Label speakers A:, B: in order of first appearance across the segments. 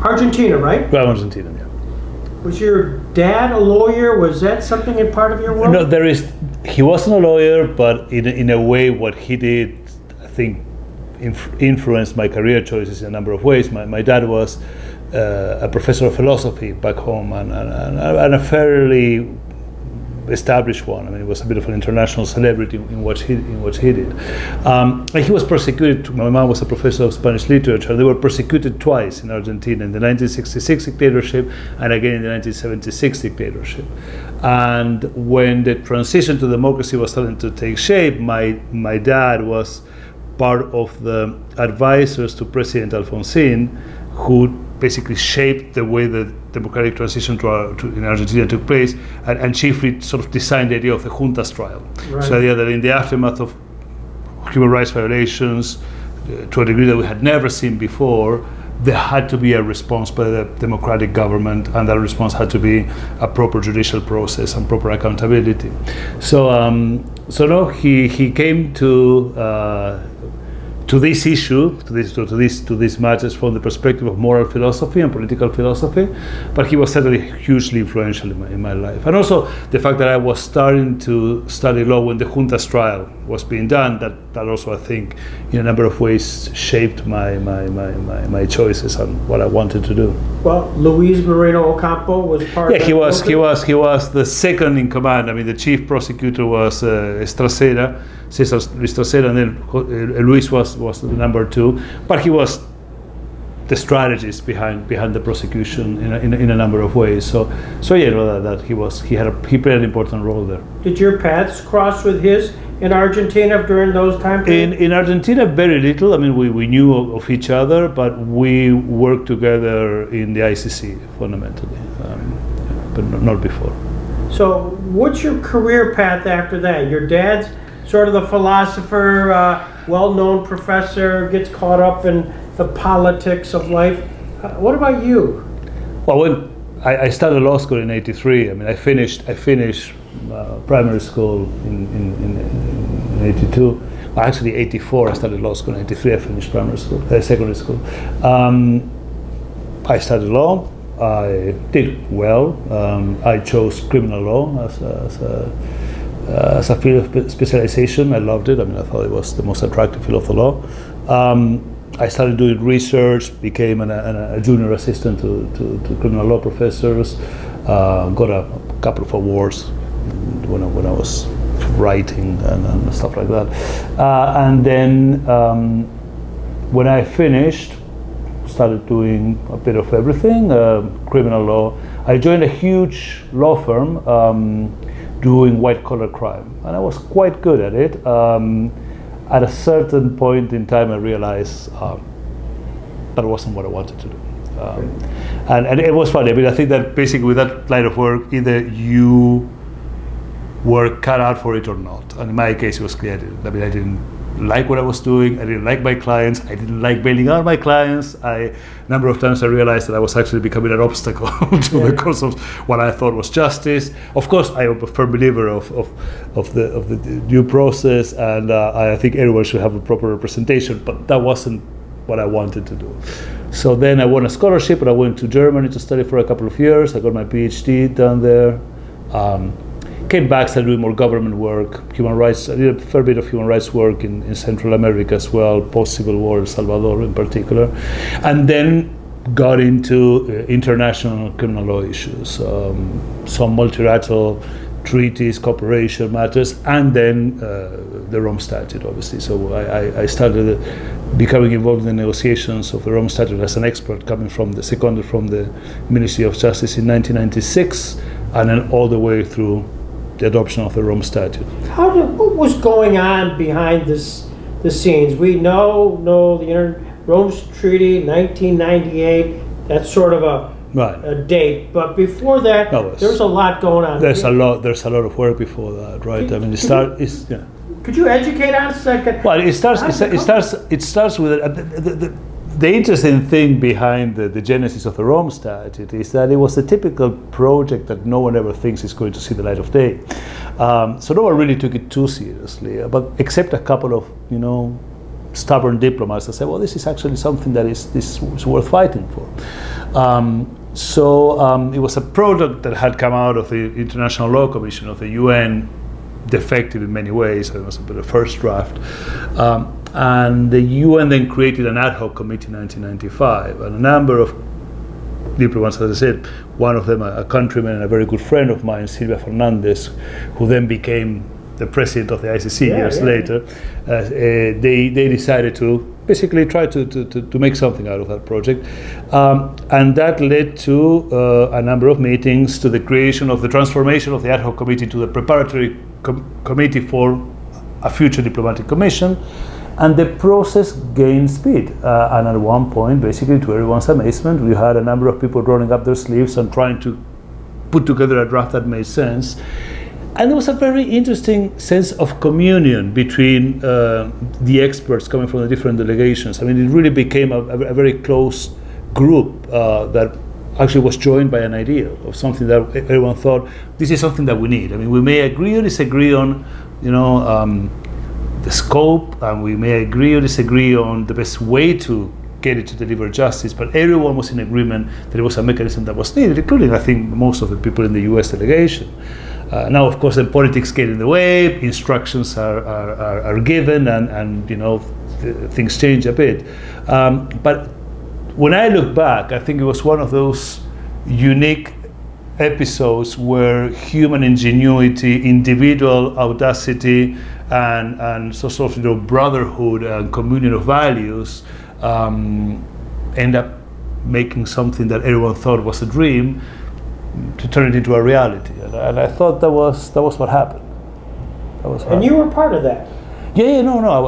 A: Argentina, right?
B: Well, Argentina, yeah.
A: Was your dad a lawyer? Was that something a part of your work?
B: No, he wasn't a lawyer, but in a way, what he did, I think, influenced my career choices in a number of ways. My dad was a professor of philosophy back home, and a fairly established one. I mean, he was a bit of an international celebrity in what he did. And he was persecuted. My mom was a professor of Spanish literature. They were persecuted twice in Argentina, in the 1966 dictatorship and again in the 1976 dictatorship. And when the transition to democracy was starting to take shape, my dad was part of the advisors to President Alfonsín, who basically shaped the way the democratic transition in Argentina took place, and chiefly sort of designed the idea of the juntas trial.
A: Right.
B: So the idea that in the aftermath of human rights violations, to a degree that we had never seen before, there had to be a response by the democratic government, and that response had to be a proper judicial process and proper accountability. So he came to this issue, to these matters from the perspective of moral philosophy and political philosophy, but he was certainly hugely influential in my life. And also the fact that I was starting to study law when the juntas trial was being done, that also, I think, in a number of ways shaped my choices on what I wanted to do.
A: Well, Luis Moreno Ocampo was part of that.
B: He was the second in command. I mean, the chief prosecutor was Cesar Luis Trasera, and then Luis was the number two, but he was the strategist behind the prosecution in a number of ways. So that he played an important role there.
A: Did your paths cross with his in Argentina during those time periods?
B: In Argentina, very little. I mean, we knew of each other, but we worked together in the ICC fundamentally, but not before.
A: So what's your career path after that? Your dad's sort of the philosopher, well-known professor, gets caught up in the politics of life. What about you?
B: Well, when I started law school in '83, I mean, I finished primary school in '82. Well, actually, '84 I started law school. In '83 I finished secondary school. I studied law. I did well. I chose criminal law as a field of specialization. I loved it. I mean, I thought it was the most attractive field of the law. I started doing research, became a junior assistant to criminal law professors, got a couple of awards when I was writing and stuff like that. And then when I finished, started doing a bit of everything, criminal law. I joined a huge law firm doing white-collar crime, and I was quite good at it. At a certain point in time, I realized that wasn't what I wanted to do, and it was funny. I mean, I think that basically with that line of work, either you were cut out for it or not. And in my case, it was clear. I mean, I didn't like what I was doing. I didn't like my clients. I didn't like bailing out my clients. A number of times I realized that I was actually becoming an obstacle to the course of what I thought was justice. Of course, I am a firm believer of the due process, and I think everyone should have a proper representation, but that wasn't what I wanted to do. So then I won a scholarship, and I went to Germany to study for a couple of years. I got my PhD down there. Came back, started doing more government work, human rights. I did a fair bit of human rights work in Central America as well, post-Civil War, El Salvador in particular. And then got into international criminal law issues, some multilateral treaties, cooperation matters, and then the Rome Statute, obviously. So I started becoming involved in the negotiations of the Rome Statute as an expert, seconded from the Ministry of Justice in 1996, and then all the way through the adoption of the Rome Statute.
A: What was going on behind the scenes? We know the Rome Treaty, 1998. That's sort of a date, but before that, there's a lot going on.
B: There's a lot of work before that, right? I mean,
A: Could you educate us?
B: Well, it starts with the interesting thing behind the genesis of the Rome Statute is that it was a typical project that no one ever thinks is going to see the light of day. So no one really took it too seriously, but except a couple of stubborn diplomats that said, well, this is actually something that is worth fighting for. It was a product that had come out of the International Law Commission of the UN, defective in many ways. It was the first draft. And the UN then created an ad hoc committee in 1995, and a number of diplomats, as I said, one of them a countryman and a very good friend of mine, Silvia Fernandez, who then became the president of the ICC years later. They decided to basically try to make something out of that project, and that led to a number of meetings, to the creation of the transformation of the ad hoc committee to the preparatory committee for a future diplomatic commission. And the process gained speed. And at one point, basically to everyone's amazement, we had a number of people rolling up their sleeves and trying to put together a draft that made sense. And there was a very interesting sense of communion between the experts coming from the different delegations. I mean, it really became a very close group that actually was joined by an idea of something that everyone thought, this is something that we need. I mean, we may agree or disagree on, the scope, and we may agree or disagree on the best way to get it to deliver justice, but everyone was in agreement that it was a mechanism that was needed, including, I think, most of the people in the US delegation. Now, of course, then politics get in the way, instructions are given, and things change a bit. But when I look back, I think it was one of those unique episodes where human ingenuity, individual audacity, and sort of brotherhood and communion of values end up making something that everyone thought was a dream to turn it into a reality. And I thought that was what happened.
A: And you were part of that.
B: Yeah, no. I'm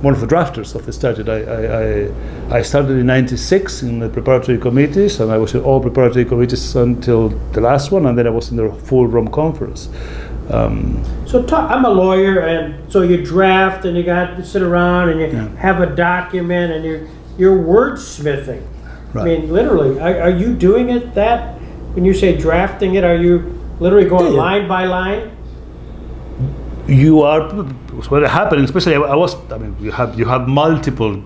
B: one of the drafters of the statute. I started in '96 in the preparatory committees, and I was in all preparatory committees until the last one, and then I was in the full Rome conference.
A: I'm a lawyer, and so you draft, and you got to sit around, and you have a document, and you're wordsmithing. Right. I mean, literally, are you doing it that when you say drafting it? Are you literally going line by line?
B: You are. What happened, especially you have multiple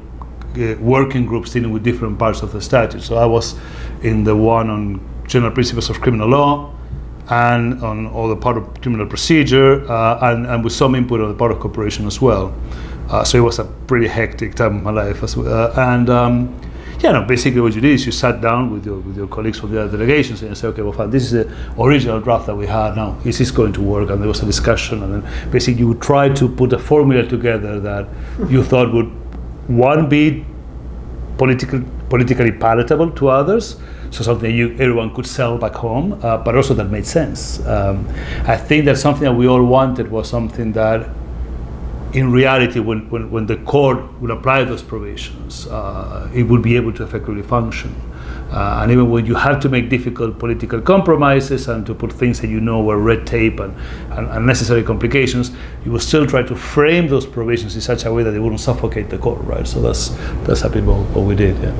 B: working groups dealing with different parts of the statute. So I was in the one on general principles of criminal law, and on all the part of criminal procedure, and with some input on the part of cooperation as well. So it was a pretty hectic time of my life as well. Basically what you did is you sat down with your colleagues from the other delegations and you say, okay, well, fine, this is the original draft that we had. Now, is this going to work? And there was a discussion, and then basically you would try to put a formula together that you thought would, one, be politically palatable to others, so something everyone could sell back home, but also that made sense. I think that something that we all wanted was something that, in reality, when the court would apply those provisions, it would be able to effectively function. And even when you have to make difficult political compromises and to put things that were red tape and unnecessary complications, you will still try to frame those provisions in such a way that they wouldn't suffocate the court, right? So that's a bit what we did, yeah.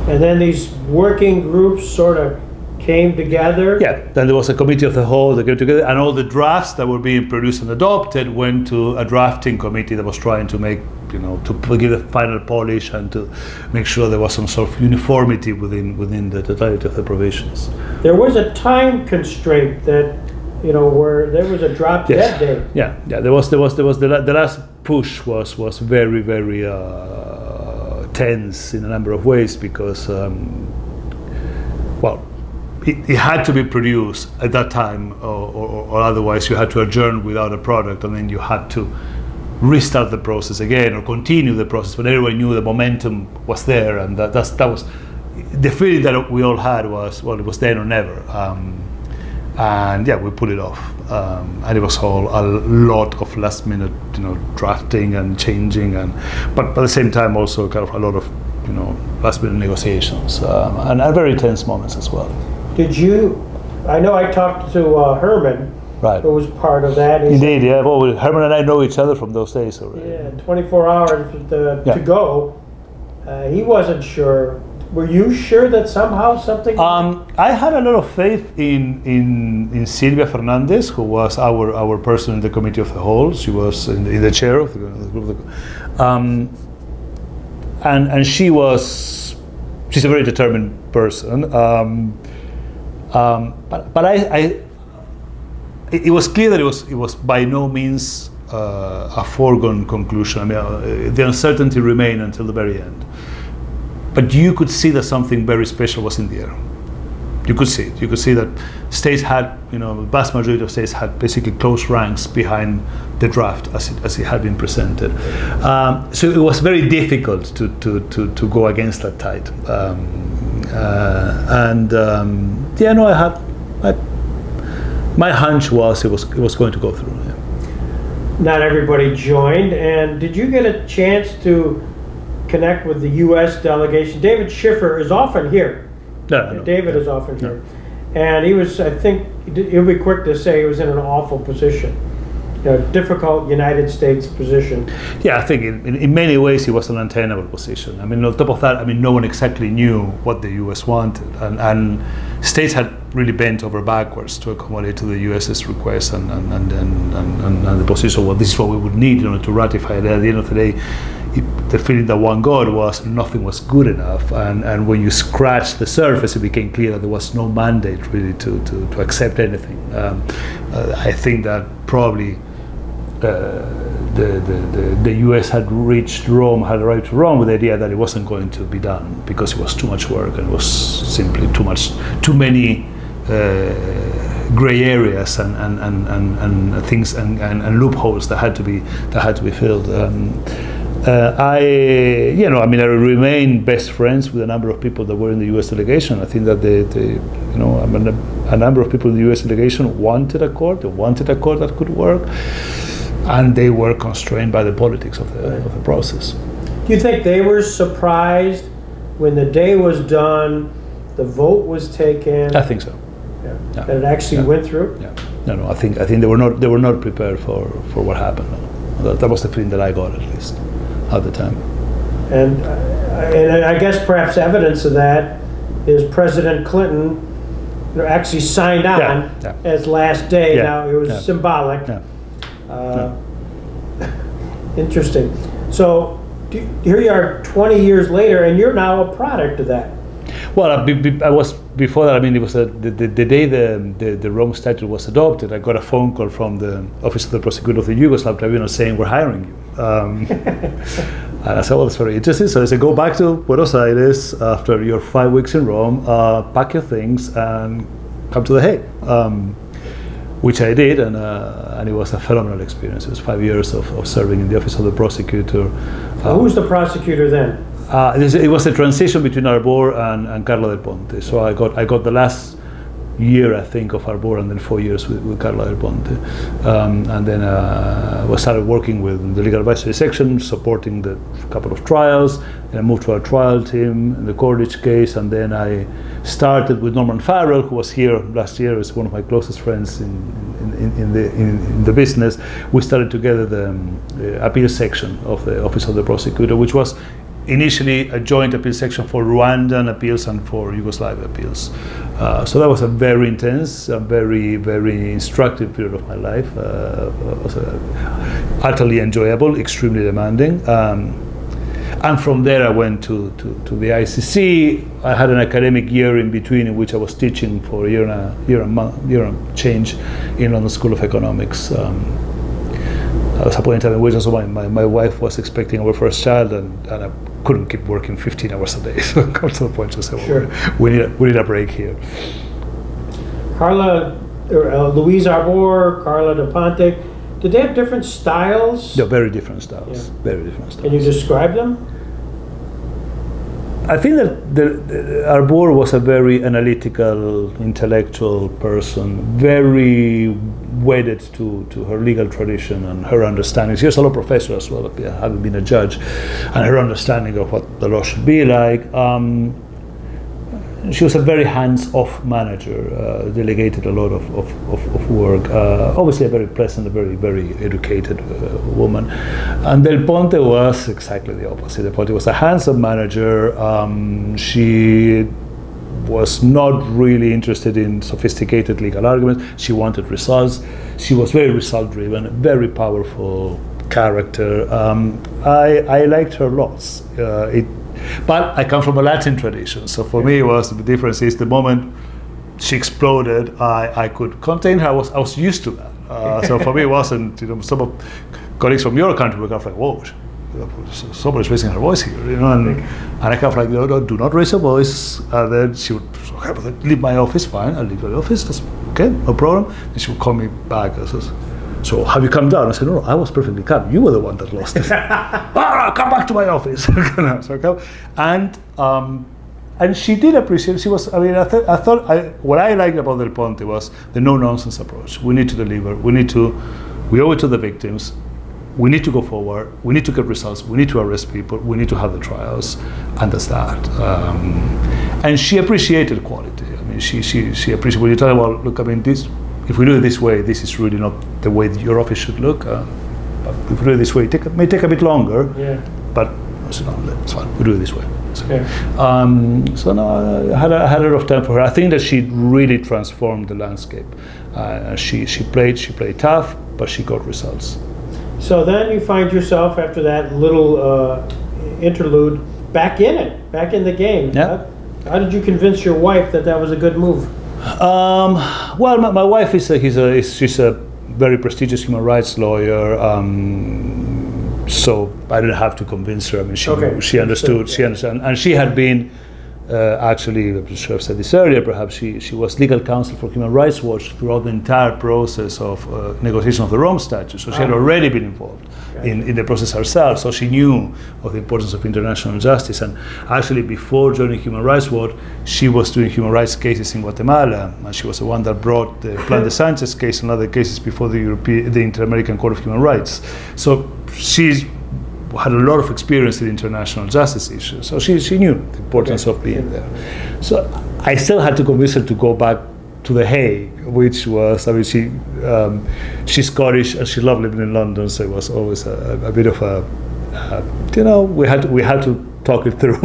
A: And then these working groups sort of came together?
B: Yeah, then there was a committee of the whole that came together, and all the drafts that were being produced and adopted went to a drafting committee that was trying to make, to give the final polish and to make sure there was some sort of uniformity within the totality of the provisions.
A: There was a time constraint that, where there was a drop dead date.
B: Yeah. There was the last push was very, very tense in a number of ways because, it had to be produced at that time, or otherwise you had to adjourn without a product, and then you had to restart the process again or continue the process. But everyone knew the momentum was there, and that was the feeling that we all had was, well, it was then or never. And we put it off, and it was all a lot of last minute, drafting and changing, but at the same time also kind of a lot of, last minute negotiations, and very tense moments as well.
A: I know I talked to Herman,
B: right,
A: who was part of that.
B: Indeed, yeah. Well, Herman and I know each other from those days already.
A: Yeah, 24 hours to go. He wasn't sure. Were you sure that somehow something?
B: I had a lot of faith in Silvia Fernandez, who was our person in the committee of the whole. She was in the chair of the group. And she she's a very determined person. But it was clear that it was by no means a foregone conclusion. I mean, the uncertainty remained until the very end. But you could see that something very special was in the air. You could see it. You could see that states had, the vast majority of states had basically close ranks behind the draft as it had been presented. So it was very difficult to go against that tide. My hunch was it was going to go through. Yeah.
A: Not everybody joined, and did you get a chance to connect with the U.S. delegation? David Schiffer is often here.
B: No.
A: David is often here. And he was, I think, he'll be quick to say he was in an awful position. Difficult United States position.
B: Yeah, I think in many ways it was an untenable position. I mean, on top of that, no one exactly knew what the U.S. wanted, and states had really bent over backwards to accommodate to the U.S.'s request and the position. Well, this is what we would need to ratify it. At the end of the day, the feeling that one got was nothing was good enough, and when you scratched the surface, it became clear that there was no mandate really to accept anything. I think that probably the U.S. had arrived to Rome with the idea that it wasn't going to be done because it was too much work and it was simply too many gray areas and things and loopholes that had to be filled. I remain best friends with a number of people that were in the U.S. delegation. I think that a number of people in the U.S. delegation wanted a court. They wanted a court that could work, and they were constrained by the politics of the process.
A: Do you think they were surprised when the day was done, the vote was taken?
B: I think so.
A: Yeah. That it actually went through?
B: Yeah. No. I think they were not prepared for what happened. That was the feeling that I got, at least at the time.
A: And I guess perhaps evidence of that is President Clinton actually signed on as last day.
B: Yeah.
A: Now it was symbolic.
B: Yeah.
A: Interesting. So here you are 20 years later, and you're now a product of that.
B: Well, I was before that. I mean, it was the day the Rome Statute was adopted. I got a phone call from the Office of the Prosecutor of the Yugoslav Tribunals saying, "We're hiring you." And I said, "Well, that's very interesting." So I said, "Go back to Buenos Aires after your 5 weeks in Rome, pack your things, and come to The Hague." Which I did, and it was a phenomenal experience. It was 5 years of serving in the Office of the Prosecutor.
A: Who was the prosecutor then?
B: It was a transition between Arbor and Carla Del Ponte. So I got the last year, I think, of Arbor, and then 4 years with Carla Del Ponte. And then I started working with the legal advisory section, supporting the couple of trials. And I moved to our trial team in the Cordage case, and then I started with Norman Farrell, who was here last year, is one of my closest friends in the business. We started together the appeal section of the Office of the Prosecutor, which was initially a joint appeal section for Rwandan appeals and for Yugoslavia appeals. So that was a very intense, a very, very instructive period of my life. It was utterly enjoyable, extremely demanding. And from there I went to the ICC. I had an academic year in between in which I was teaching for a year and change in London School of Economics. There was a point in time in which also my wife was expecting our first child, and I couldn't keep working 15 hours a day. So I got to the point to say, well,
A: sure,
B: we need a break here.
A: Carla, Louise Arbor, Carla Del Ponte, did they have different styles?
B: They're very different styles.
A: Yeah.
B: Very different styles.
A: Can you describe them?
B: I think that Arbor was a very analytical, intellectual person, very wedded to her legal tradition and her understanding. She was a law professor as well, having been a judge, and her understanding of what the law should be like. She was a very hands-off manager, delegated a lot of work. Obviously a very pleasant, a very, very educated woman. And Del Ponte was exactly the opposite. Del Ponte was a hands-on manager. She was not really interested in sophisticated legal arguments. She wanted results. She was very result-driven, very powerful character. I liked her lots. But I come from a Latin tradition, so for me, the difference is the moment she exploded, I could contain her. I was used to that. So for me, it wasn't. Some of colleagues from your country were kind of like, whoa, somebody's raising her voice here, and I kind of like, no, do not raise your voice. And then she would, okay, leave my office, fine, I'll leave your office, that's okay, no problem. And she would call me back and says, so have you come down? I said, no, I was perfectly calm. You were the one that lost it. Come back to my office. So I come, and she did appreciate. She was. I mean, I thought what I liked about Del Ponte was the no-nonsense approach. We need to deliver. We owe it to the victims. We need to go forward. We need to get results. We need to arrest people. We need to have the trials, and that's that. And she appreciated quality. I mean, she appreciated when you tell her, well, look, I mean, this. If we do it this way, this is really not the way your office should look. But if we do it this way, it may take a bit longer. Yeah. But I said, no, it's fine. We do it this way. So, so no, I had a lot of time for her. I think that she really transformed the landscape. She played tough, but she got results.
A: So then you find yourself after that little interlude back in the game.
B: Yeah.
A: How did you convince your wife that was a good move?
B: Well, my wife she's a very prestigious human rights lawyer. So I didn't have to convince her. I mean, she understood. She understood, and she had been actually. I'm sure I've said this earlier. Perhaps she was legal counsel for Human Rights Watch throughout the entire process of negotiation of the Rome Statute. So she had already been involved in the process herself. So she knew of the importance of international justice. And actually, before joining Human Rights Watch, she was doing human rights cases in Guatemala, and she was the one that brought the Plan de Sanchez case and other cases before the Inter-American Court of Human Rights. So she had a lot of experience in international justice issues, so she knew the importance of being there. So I still had to convince her to go back to The Hague, which was, I mean, she's Scottish and she loved living in London, so it was always a bit of a, we had to talk it through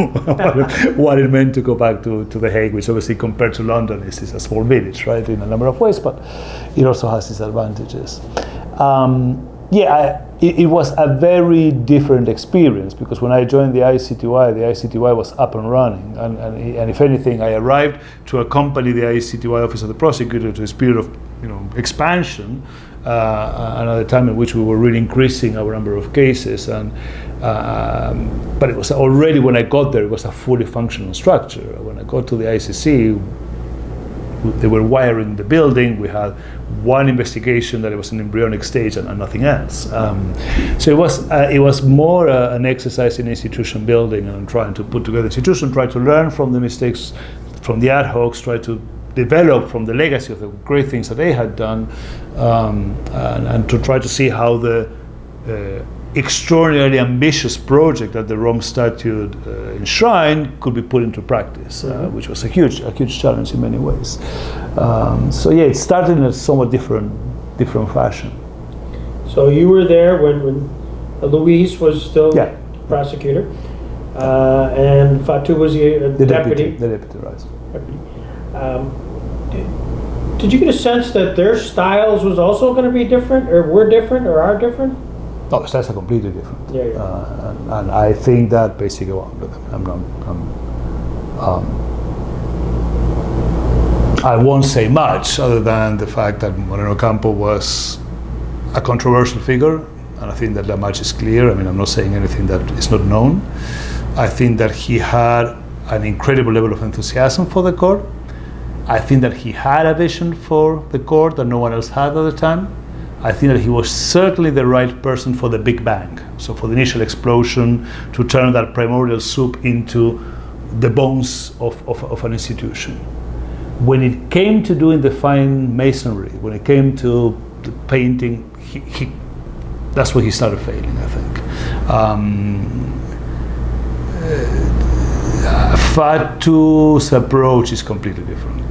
B: what it meant to go back to The Hague, which obviously compared to London is a small village, right, in a number of ways, but it also has its advantages. It was a very different experience because when I joined the ICTY was up and running, and if anything, I arrived to accompany the ICTY Office of the Prosecutor to this period of expansion, and at a time in which we were really increasing our number of cases, but it was already when I got there, it was a fully functional structure. When I got to the ICC, they were wiring the building. We had one investigation that it was an embryonic stage and nothing else. So it was more an exercise in institution building and trying to put together institution, try to learn from the mistakes, from the ad hocs, try to develop from the legacy of the great things that they had done, and to try to see how the extraordinarily ambitious project that the Rome Statute enshrined could be put into practice, which was a huge challenge in many ways. It started in a somewhat different fashion.
A: So you were there when Luis was still prosecutor, and Fatou was the deputy.
B: The deputy, right.
A: Did you get a sense that their styles was also going to be different, or were different, or are different?
B: No, the styles are completely different. And I think that basically, I won't say much other than the fact that Moreno Campo was a controversial figure, and I think that much is clear. I mean, I'm not saying anything that is not known. I think that he had an incredible level of enthusiasm for the court. I think that he had a vision for the court that no one else had at the time. I think that he was certainly the right person for the Big Bang, so for the initial explosion, to turn that primordial soup into the bones of an institution. When it came to doing the fine masonry, when it came to the painting, that's where he started failing, I think. Fatou's approach is completely different.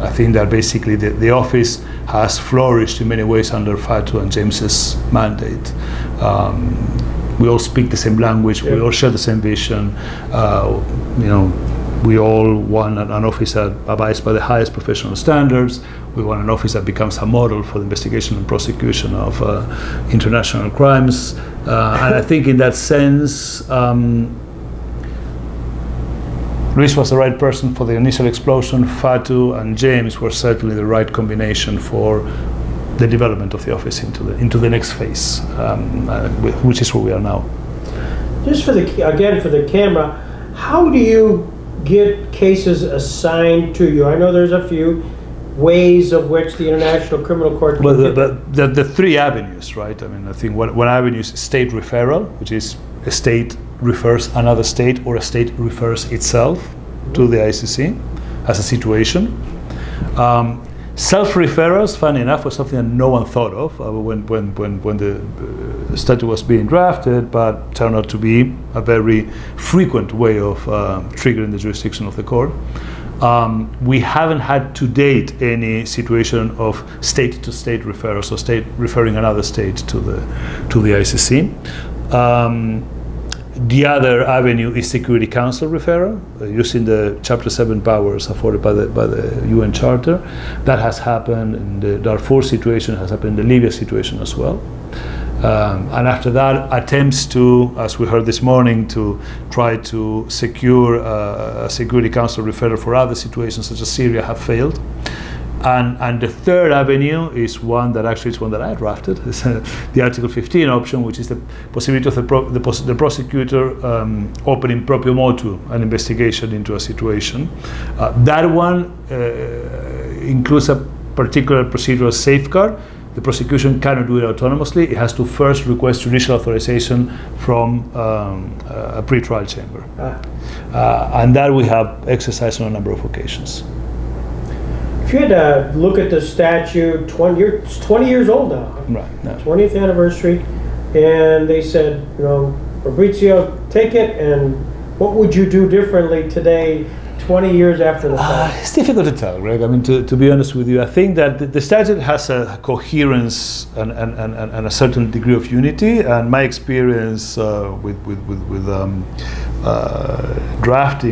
B: I think that basically the office has flourished in many ways under Fatou and James's mandate. We all speak the same language. We all share the same vision. We all want an office that abides by the highest professional standards. We want an office that becomes a model for the investigation and prosecution of international crimes. And I think in that sense, Luis was the right person for the initial explosion. Fatu and James were certainly the right combination for the development of the office into the next phase, which is where we are now.
A: Just for the camera, how do you get cases assigned to you? I know there's a few ways of which the International Criminal Court.
B: Well, the three avenues, right? I mean, I think one avenue is state referral, which is a state refers another state, or a state refers itself to the ICC as a situation. Self-referrals, funny enough, was something that no one thought of when the statute was being drafted, but turned out to be a very frequent way of triggering the jurisdiction of the court. We haven't had to date any situation of state-to-state referral, so state referring another state to the ICC. The other avenue is Security Council referral, using the Chapter 7 powers afforded by the UN Charter. That has happened in the Darfur situation, has happened in the Libya situation as well. And after that, attempts to, as we heard this morning, to try to secure a Security Council referral for other situations such as Syria have failed. And the third avenue is one that I drafted. It's the Article 15 option, which is the possibility of the prosecutor opening proprio motu an investigation into a situation. That one includes a particular procedural safeguard. The prosecution cannot do it autonomously. It has to first request judicial authorization from a pretrial chamber. And that we have exercised on a number of occasions.
A: If you had to look at the statute, it's 20 years old now.
B: Right. Yeah.
A: 20th anniversary, and they said, Fabicio, take it, and what would you do differently today, 20 years after the fact?
B: It's difficult to tell, Greg. I mean, to be honest with you, I think that the statute has a coherence and a certain degree of unity, and my experience with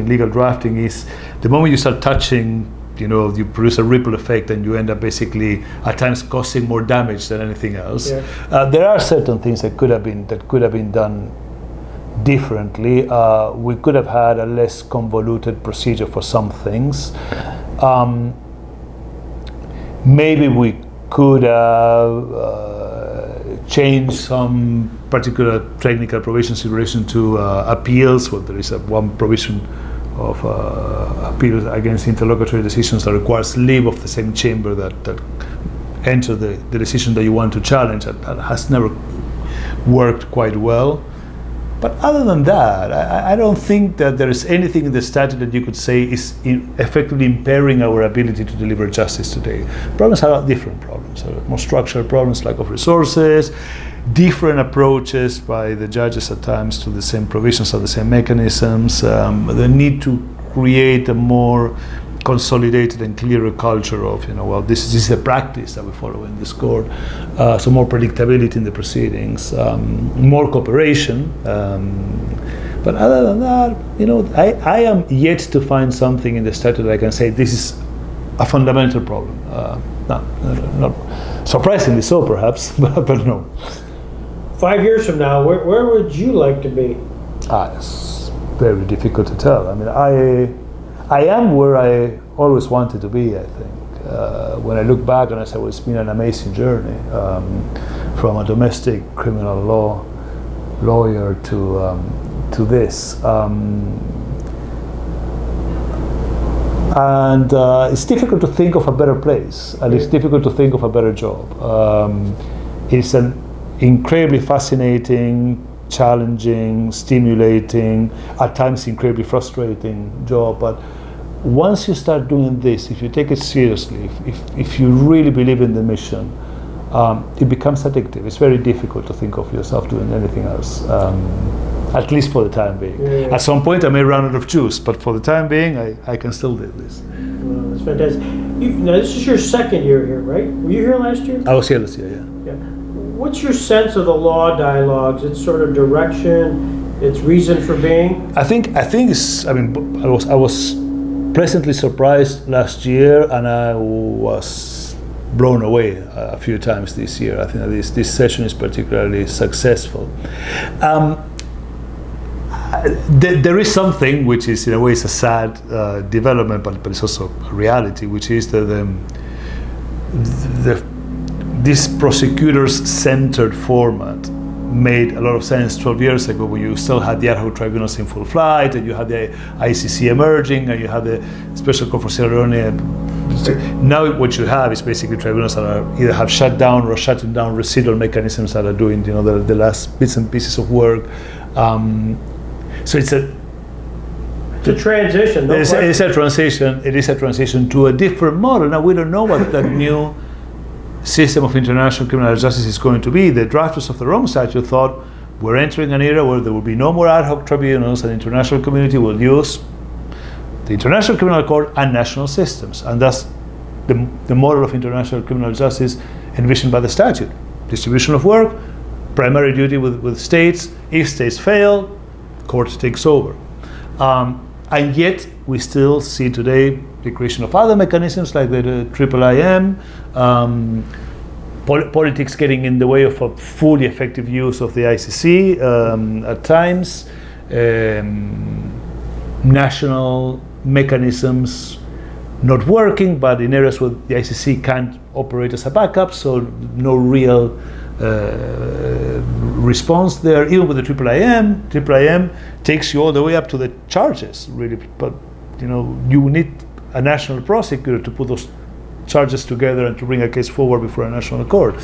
B: legal drafting is the moment you start touching, you produce a ripple effect, and you end up basically at times causing more damage than anything else. Yeah. There are certain things that could have been done differently. We could have had a less convoluted procedure for some things. Maybe we could have changed some particular technical provisions in relation to appeals. Well, there is one provision of appeals against interlocutory decisions that requires leave of the same chamber that enter the decision that you want to challenge. That has never worked quite well. But other than that, I don't think that there is anything in the statute that you could say is effectively impairing our ability to deliver justice today. Problems are different problems, more structural problems, lack of resources, different approaches by the judges at times to the same provisions or the same mechanisms, the need to create a more consolidated and clearer culture of, this is the practice that we follow in this court, so more predictability in the proceedings, more cooperation. But other than that, I am yet to find something in the statute that I can say this is a fundamental problem. Not surprisingly so, perhaps, but no.
A: 5 years from now, where would you like to be?
B: It's very difficult to tell. I mean, I am where I always wanted to be, I think. When I look back and I say, well, it's been an amazing journey, from a domestic criminal law lawyer to this. And it's difficult to think of a better place, and it's difficult to think of a better job. It's an incredibly fascinating, challenging, stimulating, at times incredibly frustrating job. But once you start doing this, if you take it seriously, if you really believe in the mission, it becomes addictive. It's very difficult to think of yourself doing anything else, at least for the time being. Yeah. At some point I may run out of juice, but for the time being I can still do this.
A: Well, that's fantastic. Now this is your second year here, right? Were you here last year?
B: I was here last year, yeah.
A: What's your sense of the law dialogues? Its sort of direction, its reason for being? I think it's. I mean, I was pleasantly surprised last year, and I was blown away a few times this year. I think that this session is particularly successful.
B: there is something which is in a way is a sad development, but it's also a reality, which is that this prosecutors-centered format made a lot of sense 12 years ago, when you still had the ad hoc tribunals in full flight, and you had the ICC emerging, and you had the Special Court for Sierra Leone. Now what you have is basically tribunals that are either have shut down or shutting down residual mechanisms that are doing the last bits and pieces of work. So it's a
A: transition.
B: It's a transition. It is a transition to a different model. Now we don't know what that new system of international criminal justice is going to be. The drafters of the Rome Statute thought we're entering an era where there will be no more ad hoc tribunals, and the international community will use the International Criminal Court and national systems. And that's the model of international criminal justice envisioned by the statute. Distribution of work, primary duty with states. If states fail, court takes over. And yet we still see today the creation of other mechanisms like the IIIM, politics getting in the way of a fully effective use of the ICC at times, national mechanisms not working, but in areas where the ICC can't operate as a backup, so no real response there. Even with the IIIM takes you all the way up to the charges, really. But you need a national prosecutor to put those charges together and to bring a case forward before a national court.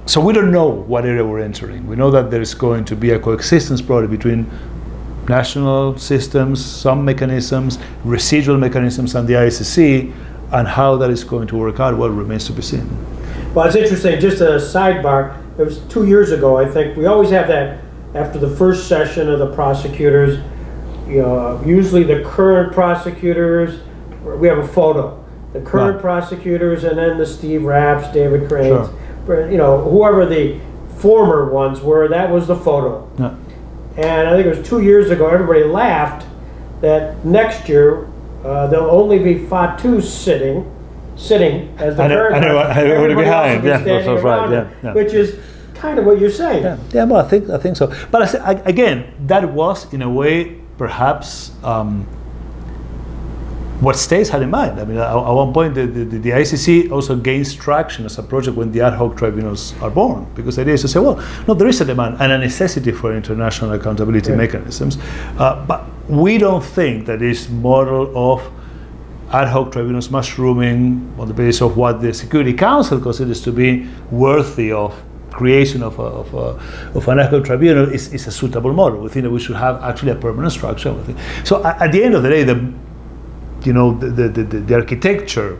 B: So we don't know what area we're entering. We know that there is going to be a coexistence probably between national systems, some mechanisms, residual mechanisms, and the ICC, and how that is going to work out, well, remains to be seen.
A: Well, it's interesting, just a sidebar, it was 2 years ago, I think, we always have that after the first session of the prosecutors, usually the current prosecutors, we have a photo, the current prosecutors, and then the Steve Rapps, David Cranes, whoever the former ones were, that was the photo.
B: Yeah.
A: And I think it was 2 years ago, everybody laughed that next year there'll only be Fatou sitting as the current.
B: Everybody behind,
A: else will be standing around him, which is kind of what you're saying.
B: Yeah, well, I think so. But again, that was in a way perhaps what states had in mind. I mean, at one point, the ICC also gains traction as a project when the ad hoc tribunals are born, because the idea is to say, well, no, there is a demand and a necessity for international accountability mechanisms, but we don't think that this model of ad hoc tribunals mushrooming on the basis of what the Security Council considers to be worthy of creation of an ad hoc tribunal is a suitable model. We think that we should have actually a permanent structure. So at the end of the day, the architecture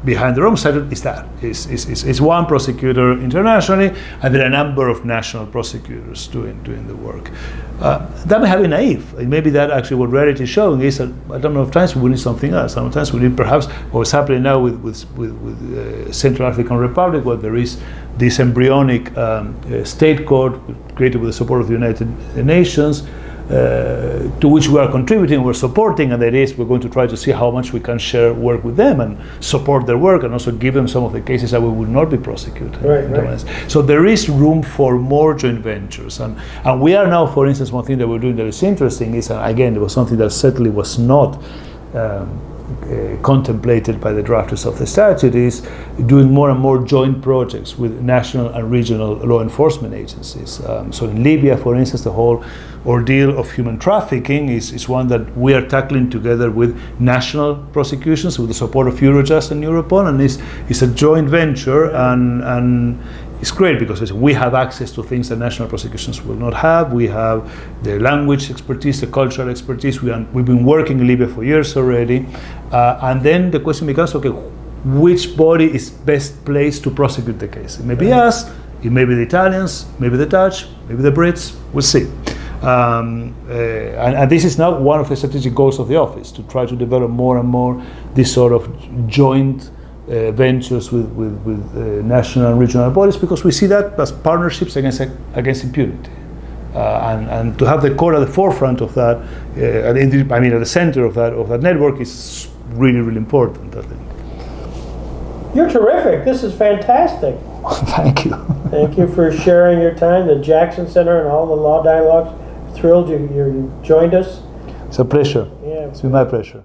B: behind the Rome Statute is one prosecutor internationally, and there are a number of national prosecutors doing the work. That may have been naive. Maybe that actually what reality is showing is that I don't know if times we need something else. Sometimes we need perhaps what's happening now with Central African Republic, where there is this embryonic state court created with the support of the United Nations, to which we are contributing, we're supporting, and that is we're going to try to see how much we can share work with them and support their work, and also give them some of the cases that we would not be prosecuted. Right. So there is room for more joint ventures, and we are now, for instance, one thing that we're doing that is interesting is, again, there was something that certainly was not contemplated by the drafters of the statute, is doing more and more joint projects with national and regional law enforcement agencies. So in Libya, for instance, the whole ordeal of human trafficking is one that we are tackling together with national prosecutions with the support of Eurojust and Europol, and it's a joint venture, and it's great because we have access to things that national prosecutions will not have. We have the language expertise, the cultural expertise. We've been working in Libya for years already. And then the question becomes, okay, which body is best placed to prosecute the case? It may be us, it may be the Italians, maybe the Dutch, maybe the Brits, we'll see. And this is now one of the strategic goals of the office, to try to develop more and more this sort of joint ventures with national and regional bodies, because we see that as partnerships against impunity, and to have the court at the forefront of that, at the center of that network is really, really important, I think.
A: You're terrific. This is fantastic.
B: Thank you.
A: Thank you for sharing your time, the Jackson Center and all the law dialogues. thrilled you joined us.
B: It's a pleasure.
A: Yeah.
B: It's been my pleasure.